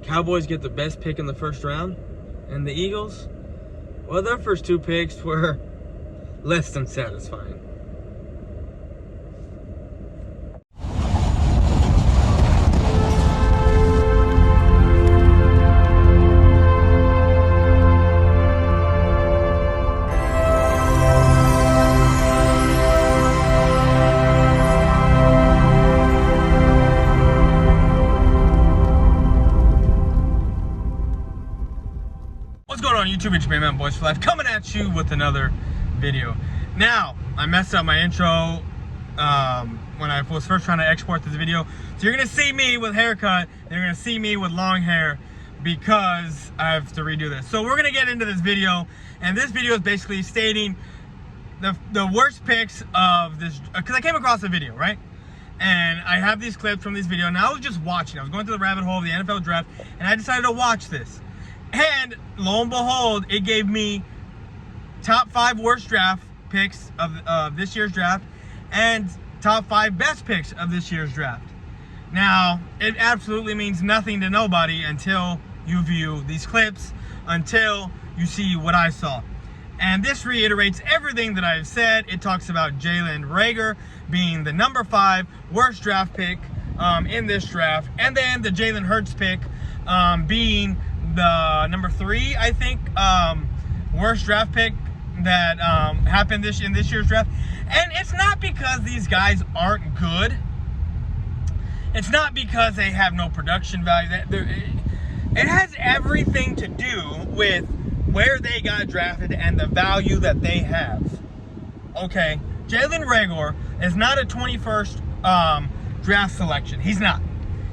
Cowboys get the best pick in the first round, and the Eagles, well, their first 2 picks were less than satisfying. What's going on YouTube? It's your man Boys for Life coming at you with another video. Now, I messed up my intro when I was first trying to export this video. So you're gonna see me with haircut, and you're gonna see me with long hair because I have to redo this. So we're gonna get into this video, and this video is basically stating the worst picks of this, because I came across a video, right? And I have these clips from this video, and I was just watching. I was going through the rabbit hole of the NFL draft, and I decided to watch this. And lo and behold, it gave me top 5 worst draft picks of this year's draft and top 5 best picks of this year's draft. Now, it absolutely means nothing to nobody until you view these clips, until you see what I saw. And this reiterates everything that I've said. It talks about JALEN REAGOR being the number 5 worst draft pick in this draft, and then the Jalen Hurts pick being the number 3, I think, worst draft pick that happened in this year's draft. And it's not because these guys aren't good. It's not because they have no production value. It has everything to do with where they got drafted and the value that they have. Okay, Jalen REAGOR is not a 21st draft selection. He's not.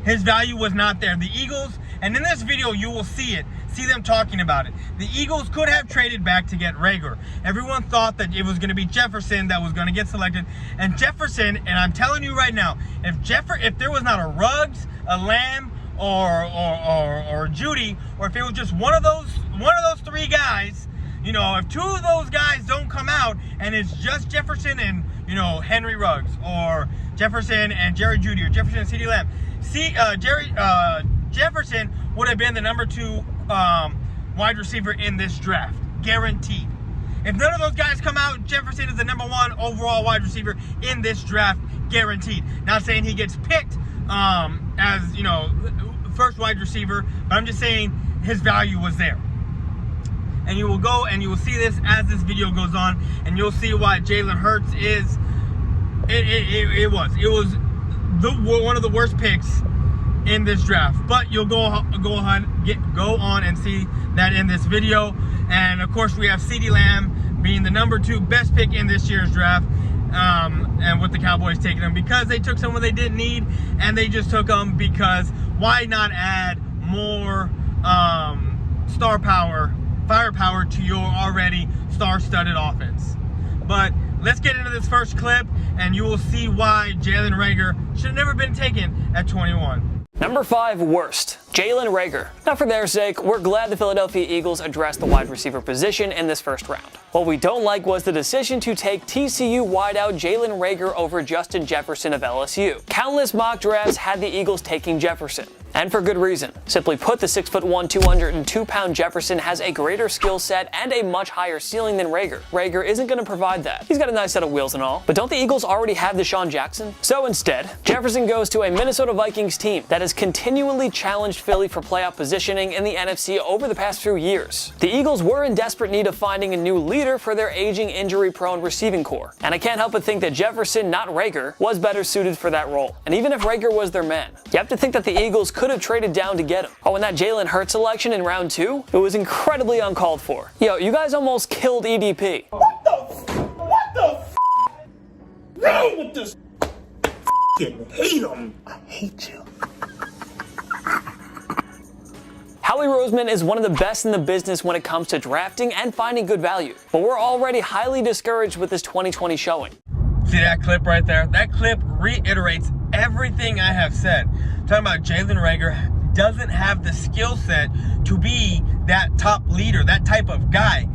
His value was not there. The Eagles, and in this video you will see them talking about it. The Eagles could have traded back to get REAGOR. Everyone thought that it was going to be Jefferson that was going to get selected, and Jefferson, and I'm telling you right now, if there was not a Ruggs, a Lamb, or Judy, or if it was just one of those 3 guys, you know, if 2 of those guys don't come out and it's just Jefferson and, you know, Henry Ruggs, or Jefferson and Jerry Judy, or Jefferson and CeeDee Lamb, Jefferson would have been the number 2 wide receiver in this draft, guaranteed. If none of those guys come out, Jefferson is the number 1 overall wide receiver in this draft, guaranteed. Not saying he gets picked as, you know, first wide receiver, but I'm just saying his value was there. And you will go and you will see this as this video goes on, and you'll see why Jalen Hurts is. It was one of the worst picks in this draft. But you'll go on and see that in this video. And of course, we have CeeDee Lamb being the number 2 best pick in this year's draft. And with the Cowboys taking him because they took someone they didn't need, and they just took him because why not add more firepower to your already star-studded offense? But let's get into this first clip, and you will see why Jalen REAGOR should have never been taken at 21. Number 5 worst, Jalen REAGOR. Now for their sake, we're glad the Philadelphia Eagles addressed the wide receiver position in this first round. What we don't like was the decision to take TCU wideout Jalen REAGOR over Justin Jefferson of LSU. Countless mock drafts had the Eagles taking Jefferson. And for good reason. Simply put, the 6'1", 202-pound Jefferson has a greater skill set and a much higher ceiling than REAGOR. REAGOR isn't going to provide that. He's got a nice set of wheels and all. But don't the Eagles already have Deshaun Jackson? So instead, Jefferson goes to a Minnesota Vikings team that has continually challenged Philly for playoff positioning in the NFC over the past few years. The Eagles were in desperate need of finding a new leader for their aging, injury-prone receiving core. And I can't help but think that Jefferson, not REAGOR, was better suited for that role. And even if REAGOR was their man, you have to think that the Eagles could have traded down to get him. Oh, and that Jalen Hurts selection in round 2, it was incredibly uncalled for. Yo, you guys almost killed EDP. What the wrong with this? Hate him. I hate you. Howie Roseman is one of the best in the business when it comes to drafting and finding good value, but we're already highly discouraged with this 2020 showing. See that clip right there? That clip reiterates everything I have said. Talking about Jalen REAGOR doesn't have the skill set to be that top leader, that type of guy.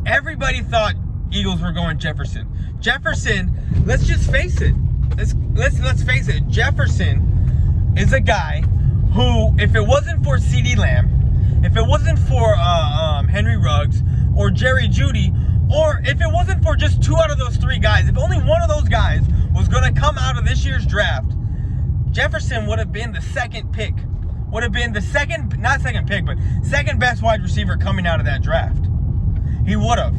Everybody thought Eagles were going Jefferson. Jefferson, let's just face it. Let's face it. Jefferson is a guy who, if it wasn't for CeeDee Lamb, if it wasn't for Henry Ruggs or Jerry Jeudy, or if it wasn't for just 2 out of those 3 guys, if only one of those guys was going to come out of this year's draft, Jefferson would have been the second pick. Would have been the second, not second pick, but second best wide receiver coming out of that draft. He would have.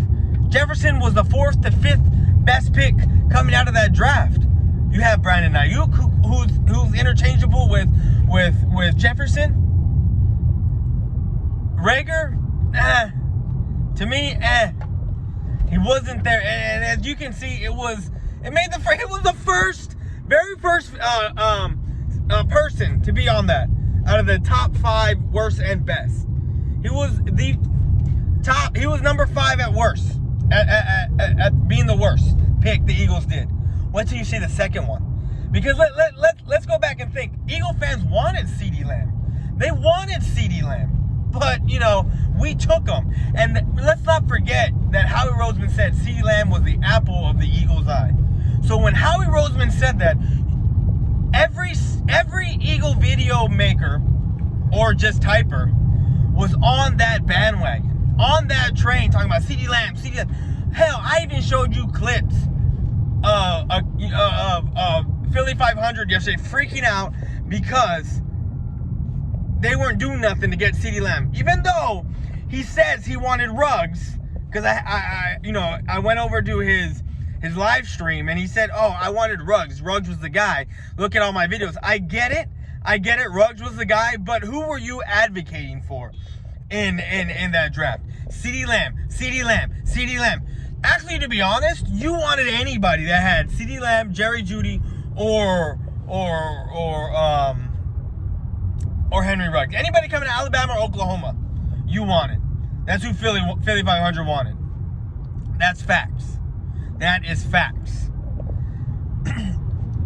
Jefferson was the 4th to 5th best pick coming out of that draft. You have Brandon Ayuk, who's interchangeable with Jefferson. Reagor, to me, he wasn't there. And as you can see, it was the very first person to be on that out of the top 5 worst and best. He was the top. He was number 5 at worst, at being the worst pick the Eagles did. Wait till you see the second one, because let's go back and think. Eagle fans wanted CeeDee Lamb. They wanted CeeDee Lamb, but you know, we took him. And let's not forget that Howie Roseman said CeeDee Lamb was the apple of the Eagles' eye. So when Howie Roseman said that, every Eagle video maker or just typer was on that bandwagon, on that train, talking about CeeDee Lamb, CeeDee Lamb. Hell, I even showed you clips of Philly 500 yesterday freaking out because they weren't doing nothing to get CeeDee Lamb, even though he says he wanted Ruggs. Because I went over to his live stream and he said, oh, I wanted Ruggs. Ruggs was the guy. Look at all my videos. I get it. Ruggs was the guy, but who were you advocating for in that draft? CeeDee Lamb. Actually, to be honest, you wanted anybody that had CeeDee Lamb, Jerry Jeudy, or Henry Ruggs. Anybody coming to Alabama or Oklahoma, you wanted. That's who Philly 500 wanted. That's facts. That is facts.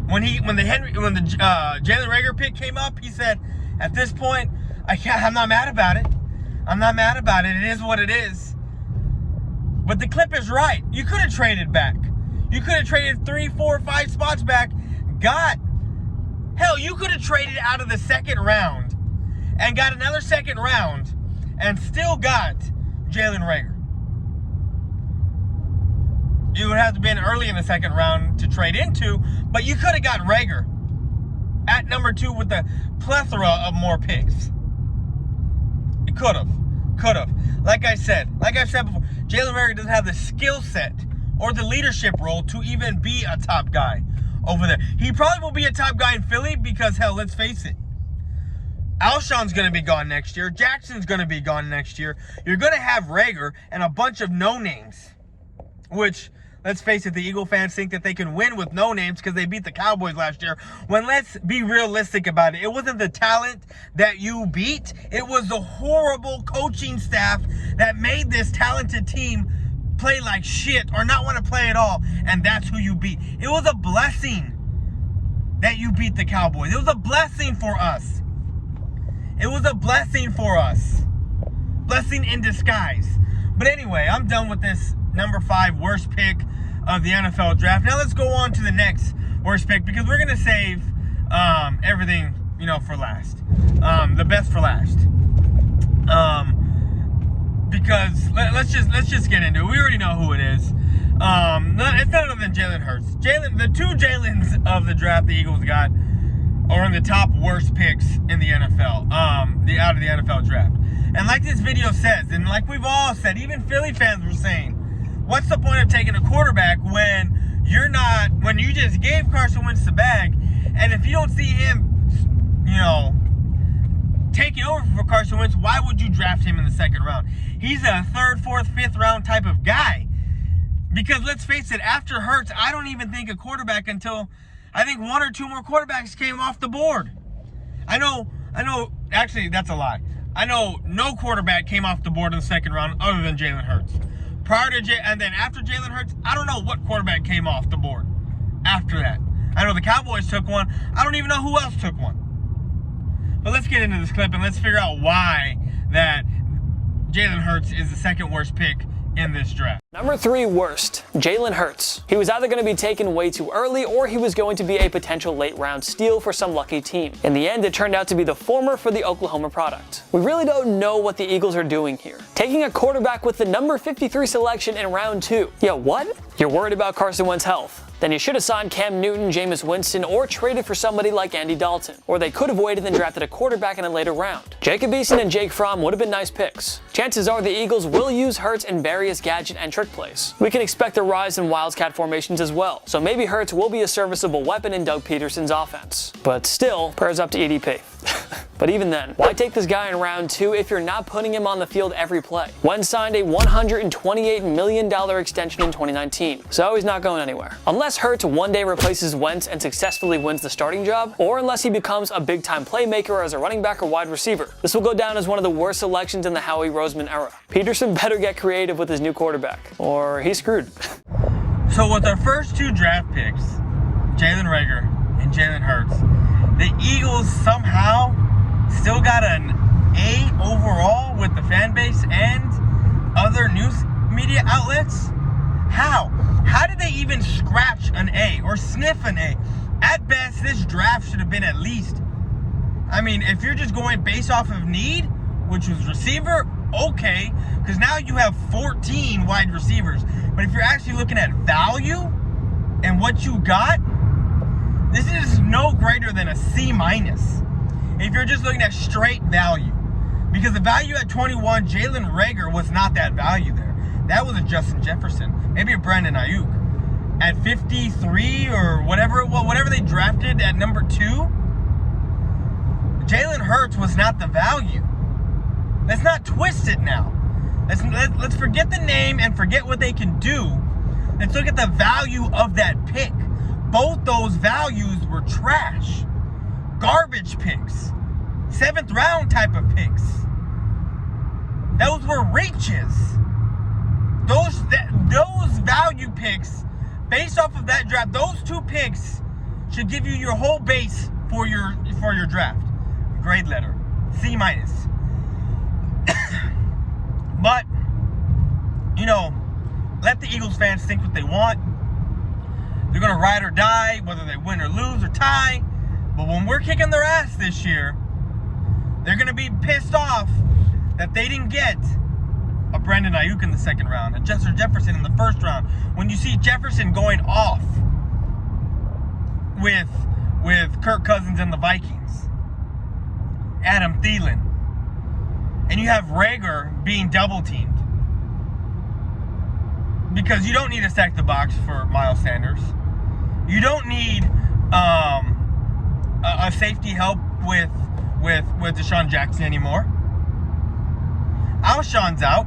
when the Jalen Reagor pick came up, he said, "At this point, I'm not mad about it. I'm not mad about it. It is what it is." But the clip is right. You could have traded back. You could have traded 3, 4, 5 spots back. Hell, you could have traded out of the second round and got another second round and still got Jalen Reagor. You would have to been early in the second round to trade into, but you could have got Reagor at number 2 with a plethora of more picks. You could have. Like I said before, Jalen Reagor doesn't have the skill set or the leadership role to even be a top guy over there. He probably will be a top guy in Philly because, hell, let's face it, Alshon's going to be gone next year. Jackson's going to be gone next year. You're going to have Reagor and a bunch of no-names, which, let's face it, the Eagle fans think that they can win with no names because they beat the Cowboys last year. When let's be realistic about it, it wasn't the talent that you beat. It was the horrible coaching staff that made this talented team play like shit or not want to play at all. And that's who you beat. It was a blessing that you beat the Cowboys. It was a blessing for us. It was a blessing for us. Blessing in disguise. But anyway, I'm done with this number 5 worst pick of the NFL draft. Now let's go on to the next worst pick, because we're going to save everything, for last. The best for last. Because let's just get into it. We already know who it is. It's none other than Jalen Hurts. The 2 Jalens of the draft the Eagles got are in the top worst picks in the NFL, out of the NFL draft. And like this video says, and like we've all said, even Philly fans were saying, what's the point of taking a quarterback when you just gave Carson Wentz the bag, and if you don't see him, taking over for Carson Wentz, why would you draft him in the second round? He's a 3rd, 4th, 5th round type of guy. Because let's face it, after Hurts, I don't even think a quarterback until I think 1 or 2 more quarterbacks came off the board. I know, actually, that's a lie. I know no quarterback came off the board in the second round other than Jalen Hurts. And then after Jalen Hurts, I don't know what quarterback came off the board after that. I know the Cowboys took one. I don't even know who else took one. But let's get into this clip and let's figure out why that Jalen Hurts is the second worst pick in this draft. Number 3 worst, Jalen Hurts. He was either going to be taken way too early or he was going to be a potential late round steal for some lucky team. In the end, it turned out to be the former for the Oklahoma product. We really don't know what the Eagles are doing here. Taking a quarterback with the number 53 selection in round 2. Yeah, what? You're worried about Carson Wentz's health? Then you should have signed Cam Newton, Jameis Winston, or traded for somebody like Andy Dalton. Or they could have waited and drafted a quarterback in a later round. Jacob Eason and Jake Fromm would have been nice picks. Chances are the Eagles will use Hurts in various gadget and trick plays. We can expect a rise in wildcat formations as well, so maybe Hurts will be a serviceable weapon in Doug Peterson's offense. But still, prayers up to EDP. But even then, why take this guy in round 2 if you're not putting him on the field every play? Wentz signed a $128 million extension in 2019, so he's not going anywhere. Unless Hurts one day replaces Wentz and successfully wins the starting job, or unless he becomes a big-time playmaker as a running back or wide receiver. This will go down as one of the worst selections in the Howie Roseman era. Peterson better get creative with his new quarterback, or he's screwed. So with our first 2 draft picks, Jalen Reagor and Jalen Hurts, the Eagles somehow still got an A overall with the fan base and other news media outlets? How? How did they even scratch an A or sniff an A? At best, this draft should have been at least, I mean, if you're just going based off of need, which was receiver, okay, because now you have 14 wide receivers. But if you're actually looking at value and what you got, this is no greater than a C-. If you're just looking at straight value. Because the value at 21, Jalen Reagor was not that value there. That was a Justin Jefferson, maybe a Brandon Ayuk. At 53 or whatever it was, whatever they drafted at number 2, Jalen Hurts was not the value. Let's not twist it now. Let's forget the name and forget what they can do. Let's look at the value of that pick. Both those values were trash. Garbage picks. 7th round type of picks. Those were reaches. Those value picks, based off of that draft, those 2 picks should give you your whole base for your draft. Grade letter, C-. But, you know, let the Eagles fans think what they want. They're going to ride or die, whether they win or lose or tie. But when we're kicking their ass this year, they're going to be pissed off that they didn't get a Brandon Ayuk in the 2nd round, a Justin Jefferson in the 1st round. When you see Jefferson going off with Kirk Cousins and the Vikings, Adam Thielen, and you have Reagor being double teamed. Because you don't need to stack the box for Miles Sanders. You don't need a safety help with Deshaun Jackson anymore. Alshon's out.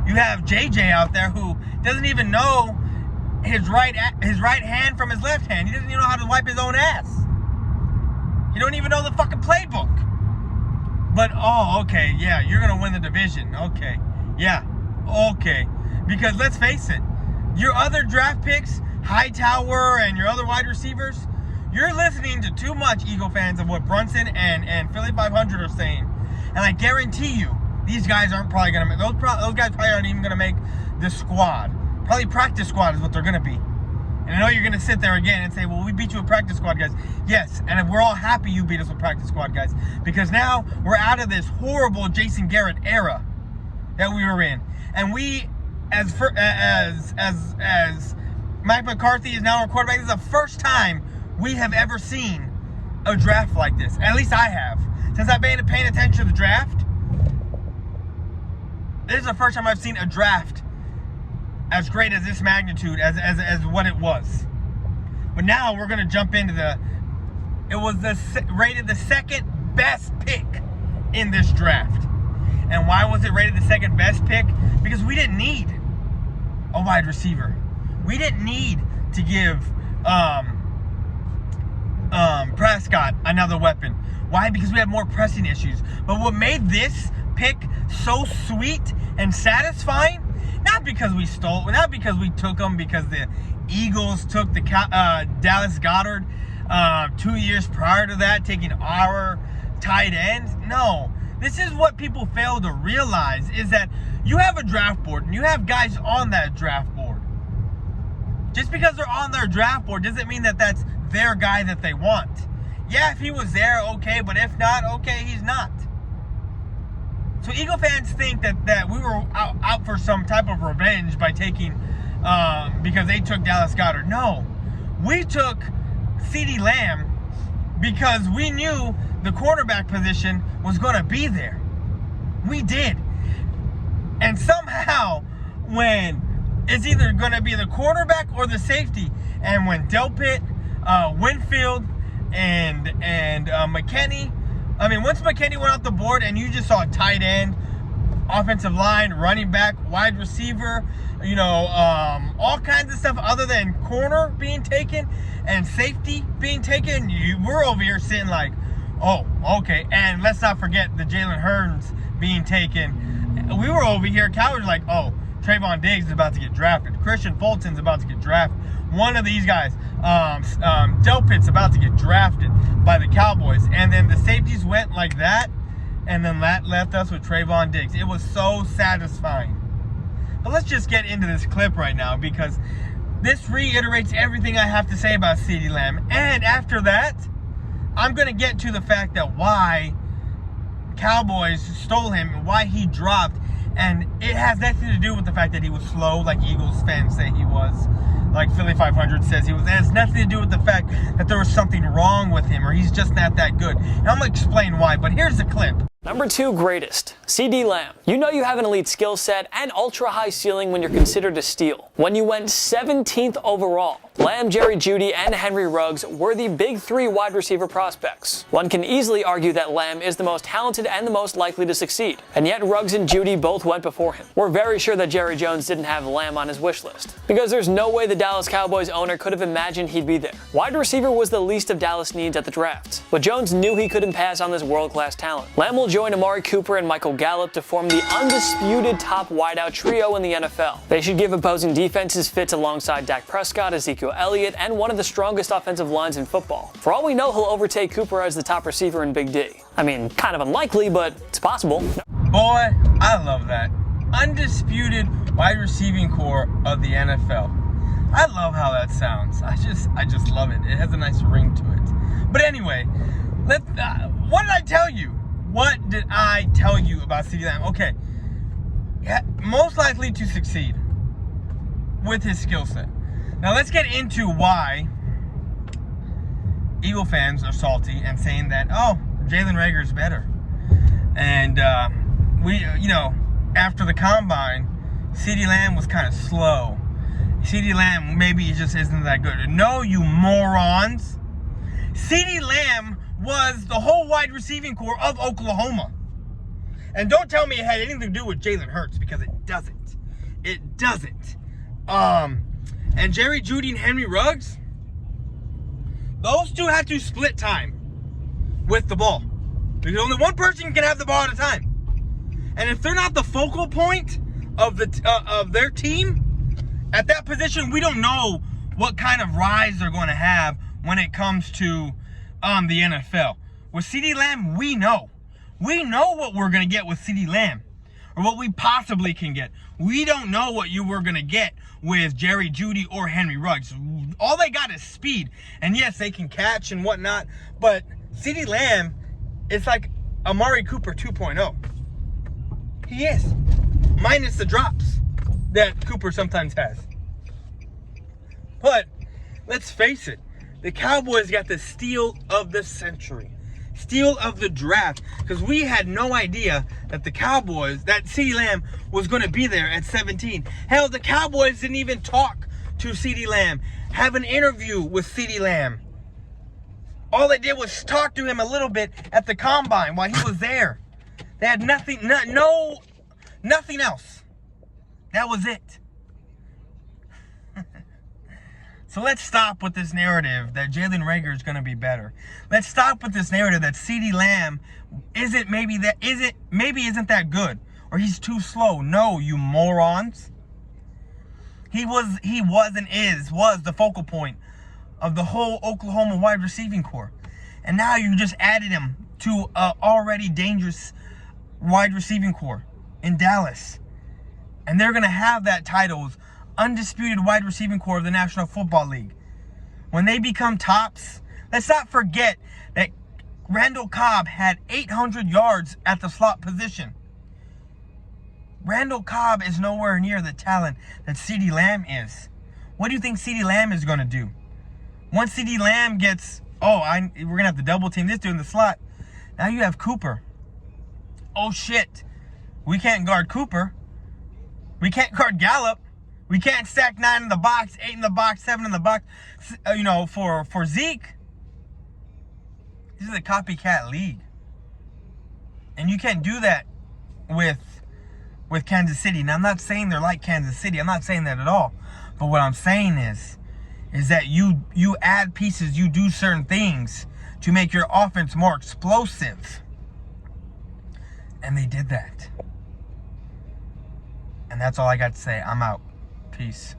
You have JJ out there who doesn't even know his right hand from his left hand. He doesn't even know how to wipe his own ass. You don't even know the fucking playbook. But, oh, okay, yeah, you're going to win the division. Okay, yeah, okay. Because let's face it, your other draft picks, Hightower and your other wide receivers, you're listening to too much, Eagle fans, of what Brunson and Philly 500 are saying. And I guarantee you, these guys aren't probably going to make, those guys probably aren't even going to make the squad. Probably practice squad is what they're going to be. And I know you're going to sit there again and say, well, we beat you with practice squad, guys. Yes, and we're all happy you beat us with practice squad, guys. Because now we're out of this horrible Jason Garrett era that we were in. And we, as Mike McCarthy is now our quarterback, this is the first time we have ever seen a draft like this. At least I have. Since I've been paying attention to the draft, this is the first time I've seen a draft as great as this magnitude as what it was. But now we're going to jump into it was rated the 2nd best pick in this draft. And why was it rated the 2nd best pick? Because we didn't need a wide receiver. We didn't need to give Prescott another weapon. Why? Because we had more pressing issues. But what made this pick so sweet and satisfying, not because we stole, not because we took them, because the Eagles took the Dallas Goedert 2 years prior to that, taking our tight ends. No, this is what people fail to realize, is that You have a draft board, and you have guys on that draft board. Just because they're on their draft board doesn't mean that that's their guy that they want. Yeah, if he was there, okay, but if not, okay, he's not. So Eagle fans think that we were out for some type of revenge by taking, because they took Dallas Goedert. No, we took CeeDee Lamb because we knew the quarterback position was going to be there. We did. And somehow, when it's either going to be the quarterback or the safety, and when Delpit, Winfield, and McKinney, I mean, once McKinney went off the board and you just saw tight end, offensive line, running back, wide receiver, you know, all kinds of stuff other than corner being taken and safety being taken, we're over here sitting like, oh, okay. And let's not forget the Jalen Hurts being taken. We were over here, Cowboys, like, oh, Trayvon Diggs is about to get drafted. Christian Fulton's about to get drafted. One of these guys, Delpit's about to get drafted by the Cowboys. And then the safeties went like that, and then that left us with Trayvon Diggs. It was so satisfying. But let's just get into this clip right now, because this reiterates everything I have to say about CeeDee Lamb. And after that, I'm going to get to the fact that why Cowboys stole him and why he dropped. And it has nothing to do with the fact that he was slow, like Eagles fans say he was, like Philly 500 says he was. It has nothing to do with the fact that there was something wrong with him or he's just not that good. And I'm going to explain why, but here's the clip. Number 2 greatest, CeeDee Lamb. You know you have an elite skill set and ultra high ceiling when you're considered a steal. When you went 17th overall, Lamb, Jerry Jeudy, and Henry Ruggs were the big 3 wide receiver prospects. One can easily argue that Lamb is the most talented and the most likely to succeed, and yet Ruggs and Jeudy both went before him. We're very sure that Jerry Jones didn't have Lamb on his wish list, because there's no way the Dallas Cowboys owner could have imagined he'd be there. Wide receiver was the least of Dallas' needs at the draft, but Jones knew he couldn't pass on this world-class talent. Lamb will join Amari Cooper and Michael Gallup to form the undisputed top wideout trio in the NFL. They should give opposing defenses fits alongside Dak Prescott, Ezekiel Elliott, and one of the strongest offensive lines in football. For all we know, he'll overtake Cooper as the top receiver in Big D. I mean, kind of unlikely, but it's possible. Boy, I love that. Undisputed wide receiving core of the NFL. I love how that sounds. I just love it. It has a nice ring to it. But anyway, what did I tell you? What did I tell you about CeeDee Lamb? Okay, most likely to succeed with his skill set. Now let's get into why Eagle fans are salty and saying that, oh, Jalen Reagor is better. And after the combine, CeeDee Lamb was kind of slow. CeeDee Lamb maybe just isn't that good. No, you morons. CeeDee Lamb was the whole wide receiving core of Oklahoma. And don't tell me it had anything to do with Jalen Hurts, because it doesn't. It doesn't. And Jerry Jeudy and Henry Ruggs, those two had to split time with the ball, because only one person can have the ball at a time. And if they're not the focal point of their team at that position, we don't know what kind of rise they're going to have when it comes to the NFL. With CeeDee Lamb, we know. We know what we're going to get with CeeDee Lamb, or what we possibly can get. We don't know what you were going to get with Jerry Jeudy or Henry Ruggs. All they got is speed. And yes, they can catch and whatnot, but CeeDee Lamb is like Amari Cooper 2.0. He is. Minus the drops that Cooper sometimes has. But let's face it, the Cowboys got the steal of the century. Steal of the draft. Because we had no idea that the Cowboys, that CeeDee Lamb was going to be there at 17. Hell, the Cowboys didn't even talk to CeeDee Lamb, have an interview with CeeDee Lamb. All they did was talk to him a little bit at the combine while he was there. They had nothing, nothing else. That was it. So let's stop with this narrative that Jalen Reagor is going to be better. Let's stop with this narrative that CeeDee Lamb isn't that good, or he's too slow. No, you morons. He was the focal point of the whole Oklahoma wide receiving core. And now you just added him to an already dangerous wide receiving core in Dallas. And they're going to have that title, undisputed wide receiving core of the National Football League. When they become tops, let's not forget that Randall Cobb had 800 yards at the slot position. Randall Cobb is nowhere near the talent that CeeDee Lamb is. What do you think CeeDee Lamb is going to do? Once CeeDee Lamb gets, we're going to have to double team this dude in the slot. Now you have Cooper. Oh shit. We can't guard Cooper. We can't guard Gallup. We can't stack 9 in the box, 8 in the box, 7 in the box, for Zeke. This is a copycat league. And you can't do that with Kansas City. Now, I'm not saying they're like Kansas City. I'm not saying that at all. But what I'm saying is that you add pieces, you do certain things to make your offense more explosive. And they did that. And that's all I got to say. I'm out. Peace.